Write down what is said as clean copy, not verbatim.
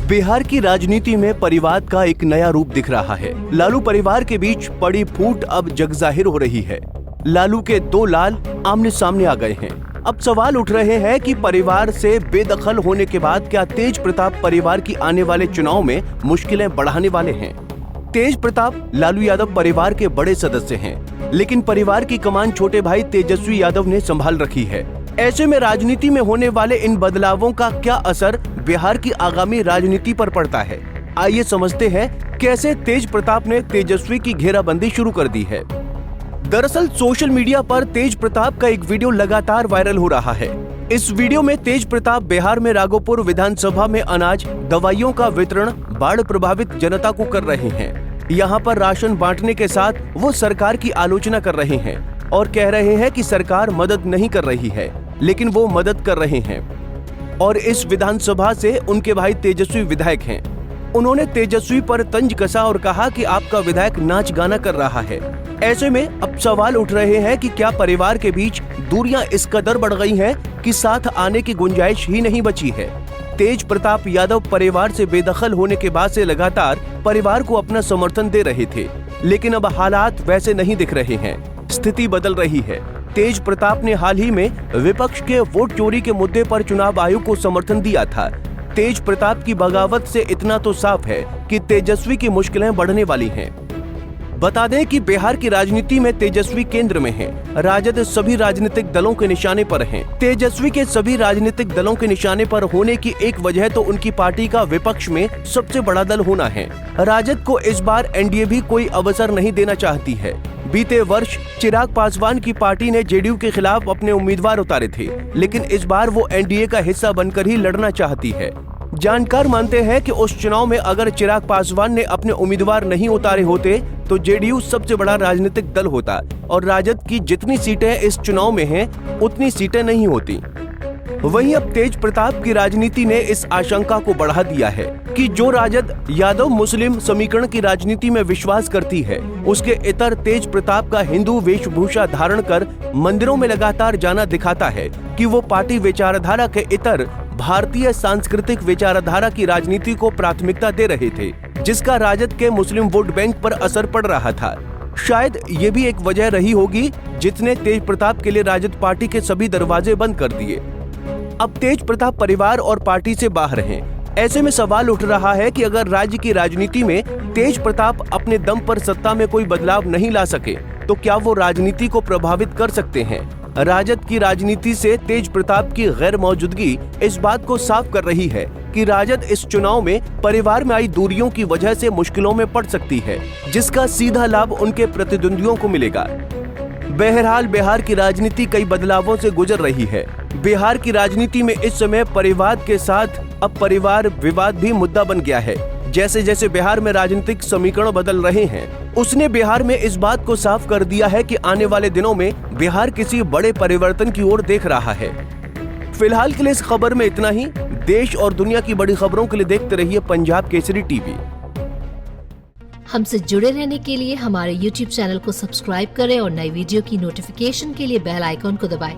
बिहार की राजनीति में परिवार का एक नया रूप दिख रहा है। लालू परिवार के बीच पड़ी फूट अब जगजाहिर हो रही है। लालू के दो लाल आमने सामने आ गए हैं। अब सवाल उठ रहे हैं कि परिवार से बेदखल होने के बाद क्या तेज प्रताप परिवार की आने वाले चुनाव में मुश्किलें बढ़ाने वाले हैं। तेज प्रताप लालू यादव परिवार के बड़े सदस्य हैं, लेकिन परिवार की कमान छोटे भाई तेजस्वी यादव ने संभाल रखी है। ऐसे में राजनीति में होने वाले इन बदलावों का क्या असर बिहार की आगामी राजनीति पर पड़ता है। आइए समझते हैं कैसे तेज प्रताप ने तेजस्वी की घेराबंदी शुरू कर दी है। दरअसल सोशल मीडिया पर तेज प्रताप का एक वीडियो लगातार वायरल हो रहा है। इस वीडियो में तेज प्रताप बिहार में राघोपुर विधानसभा में अनाज, दवाइयों का वितरण बाढ़ प्रभावित जनता को कर रहे हैं। यहाँ पर राशन बांटने के साथ वो सरकार की आलोचना कर रहे हैं और कह रहे हैं कि सरकार मदद नहीं कर रही है, लेकिन वो मदद कर रहे हैं। और इस विधानसभा से उनके भाई तेजस्वी विधायक हैं। उन्होंने तेजस्वी पर तंज कसा और कहा कि आपका विधायक नाच गाना कर रहा है। ऐसे में अब सवाल उठ रहे हैं कि क्या परिवार के बीच दूरियां इस कदर बढ़ गई हैं कि साथ आने की गुंजाइश ही नहीं बची है। तेज प्रताप यादव परिवार से बेदखल होने के बाद से लगातार परिवार को अपना समर्थन दे रहे थे, लेकिन अब हालात वैसे नहीं दिख रहे हैं। स्थिति बदल रही है। तेज प्रताप ने हाल ही में विपक्ष के वोट चोरी के मुद्दे पर चुनाव आयोग को समर्थन दिया था। तेज प्रताप की बगावत से इतना तो साफ है कि तेजस्वी की मुश्किलें बढ़ने वाली हैं। बता दें कि बिहार की राजनीति में तेजस्वी केंद्र में हैं। राजद सभी राजनीतिक दलों के निशाने पर हैं। तेजस्वी के सभी राजनीतिक दलों के निशाने पर होने की एक वजह तो उनकी पार्टी का विपक्ष में सबसे बड़ा दल होना है। राजद को इस बार एनडीए भी कोई अवसर नहीं देना चाहती है। बीते वर्ष चिराग पासवान की पार्टी ने जेडीयू के खिलाफ अपने उम्मीदवार उतारे थे, लेकिन इस बार वो एनडीए का हिस्सा बनकर ही लड़ना चाहती है। जानकार मानते हैं कि उस चुनाव में अगर चिराग पासवान ने अपने उम्मीदवार नहीं उतारे होते तो जेडीयू सबसे बड़ा राजनीतिक दल होता और राजद की जितनी सीटें इस चुनाव में हैं, उतनी सीटें नहीं होती। वहीं अब तेज प्रताप की राजनीति ने इस आशंका को बढ़ा दिया है कि जो राजद यादव मुस्लिम समीकरण की राजनीति में विश्वास करती है, उसके इतर तेज प्रताप का हिंदू वेशभूषा धारण कर मंदिरों में लगातार जाना दिखाता है कि वो पार्टी विचारधारा के इतर भारतीय सांस्कृतिक विचारधारा की राजनीति को प्राथमिकता दे रहे थे, जिसका राजद के मुस्लिम वोट बैंक पर असर पड़ रहा था। शायद ये भी एक वजह रही होगी जिसने तेज प्रताप के लिए राजद पार्टी के सभी दरवाजे बंद कर दिए। अब तेज प्रताप परिवार और पार्टी से बाहर हैं। ऐसे में सवाल उठ रहा है कि अगर राज्य की राजनीति में तेज प्रताप अपने दम पर सत्ता में कोई बदलाव नहीं ला सके तो क्या वो राजनीति को प्रभावित कर सकते हैं। राजद की राजनीति से तेज प्रताप की गैर मौजूदगी इस बात को साफ कर रही है कि राजद इस चुनाव में परिवार में आई दूरियों की वजह से मुश्किलों में पड़ सकती है, जिसका सीधा लाभ उनके प्रतिद्वंदियों को मिलेगा। बहरहाल बिहार की राजनीति कई बदलावों से गुजर रही है। बिहार की राजनीति में इस समय परिवार के साथ अब परिवार विवाद भी मुद्दा बन गया है। जैसे जैसे बिहार में राजनीतिक समीकरण बदल रहे हैं, उसने बिहार में इस बात को साफ कर दिया है कि आने वाले दिनों में बिहार किसी बड़े परिवर्तन की ओर देख रहा है। फिलहाल के लिए इस खबर में इतना ही। देश और दुनिया की बड़ी खबरों के लिए देखते रहिए पंजाब केसरी टीवी। हमसे जुड़े रहने के लिए हमारे YouTube चैनल को सब्सक्राइब करें और नई वीडियो की नोटिफिकेशन के लिए बेल आइकॉन को दबाएं।